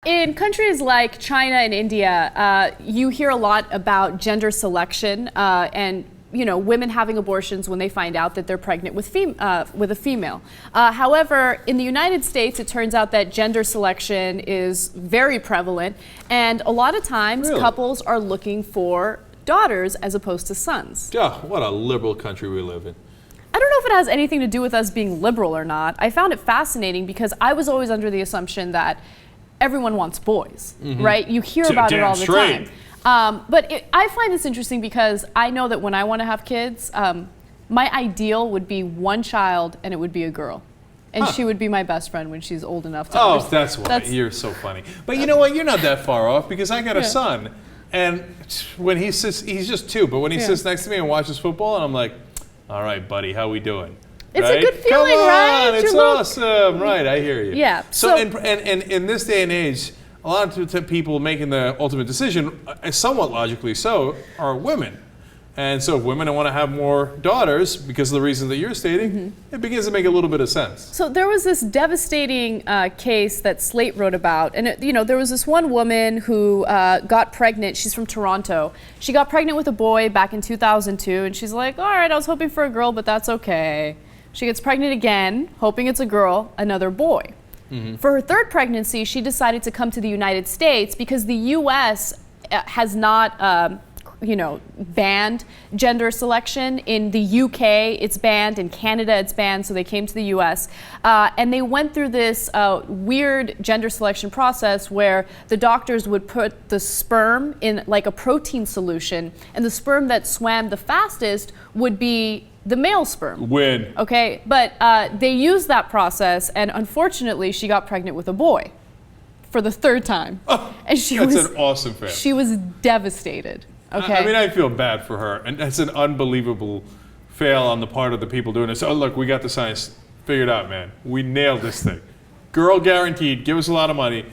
In countries like China and India, you hear a lot about gender selection and women having abortions when they find out that they're pregnant with a female. However, in the United States, it turns out that gender selection is very prevalent, and a lot of times couples are looking for daughters as opposed to sons. Oh, what a liberal country we live in. I don't know if it has anything to do with us being liberal or not. I found it fascinating because I was always under the assumption that everyone wants boys, right? You hear about it all the time. I find this interesting because I know that when I want to have kids, my ideal would be one child and it would be a girl. And she would be my best friend when she's old enough to understand. That's why. You're so funny. But you know what? You're not that far off because I got a son. And when he sits, he's just 2, but when he sits next to me and watches football, and I'm like, all right, buddy, how we doing? It's a good feeling, Come on, right? It's awesome. Right, I hear you. Yeah. So and in this day and age, a lot of people making the ultimate decision, somewhat logically so, are women. And so if women want to have more daughters, because of the reasons that you're stating, it begins to make a little bit of sense. So there was this devastating case that Slate wrote about. And there was this one woman who got pregnant. She's from Toronto. She got pregnant with a boy back in 2002. And she's like, all right, I was hoping for a girl, but that's okay. She gets pregnant again, hoping it's a girl, another boy. For her third pregnancy, she decided to come to the United States because the U.S. has not banned gender selection. In the UK, it's banned. In Canada, it's banned. So they came to the US. And they went through this weird gender selection process where the doctors would put the sperm in like a protein solution, and the sperm that swam the fastest would be the male sperm. Win. Okay, but they used that process, and unfortunately, she got pregnant with a boy for the third time. Oh, and that's an awesome fail. She was devastated. Okay. I mean, I feel bad for her, and that's an unbelievable fail on the part of the people doing this. Oh, look, we got the science figured out, man. We nailed this thing. Girl guaranteed, give us a lot of money.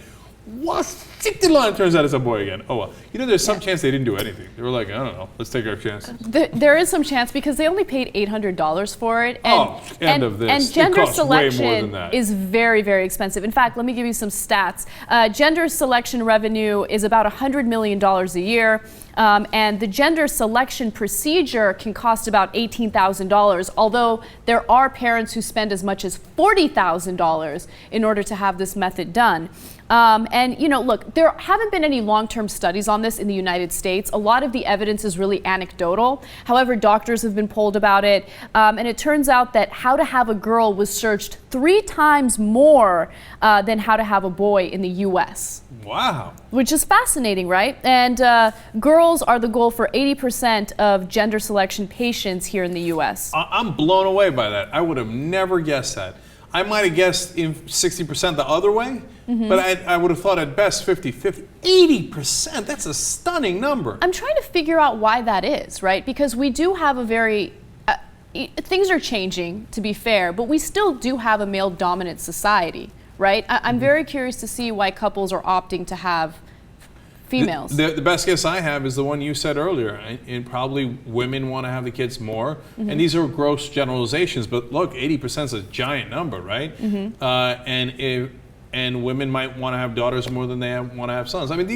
What? Stick the line, turns out it's a boy again. Oh, well. There's some chance they didn't do anything. They were like, I don't know, let's take our chances. There is some chance because they only paid $800 for it. And, end of this. And gender it costs selection way more than that. is very, very expensive. In fact, let me give you some stats. Gender selection revenue is about $100 million a year. And the gender selection procedure can cost about $18,000, although there are parents who spend as much as $40,000 in order to have this method done. Look, there haven't been any long-term studies on this in the United States. A lot of the evidence is really anecdotal. However, doctors have been polled about it. And it turns out that How to Have a Girl was searched 3 times more than How to Have a Boy in the U.S. Wow. Which is fascinating, right? And girls are the goal for 80% of gender selection patients here in the U.S. I'm blown away by that. I would have never guessed that. I might have guessed 60% the other way, but I would have thought at best 50-50. 80%, that's a stunning number. I'm trying to figure out why that is, right? Because we do have a very, things are changing, to be fair, but we still do have a male-dominant society, right? I'm very curious to see why couples are opting to have females. The best guess I have is the one you said earlier, and probably women want to have the kids more. And these are gross generalizations, but look, 80% is a giant number, right? And women might want to have daughters more than they want to have sons. I mean,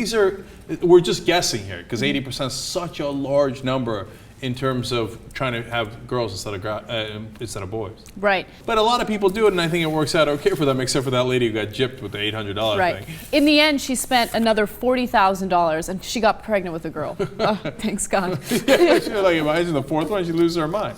we're just guessing here, because 80% is such a large number in terms of trying to have girls instead of boys. Right. But a lot of people do it, and I think it works out okay for them, except for that lady who got gypped with the $800 thing. In the end, she spent another $40,000, and she got pregnant with a girl. Oh, thanks God. Yeah, like, imagine the fourth one, she'd lose her mind.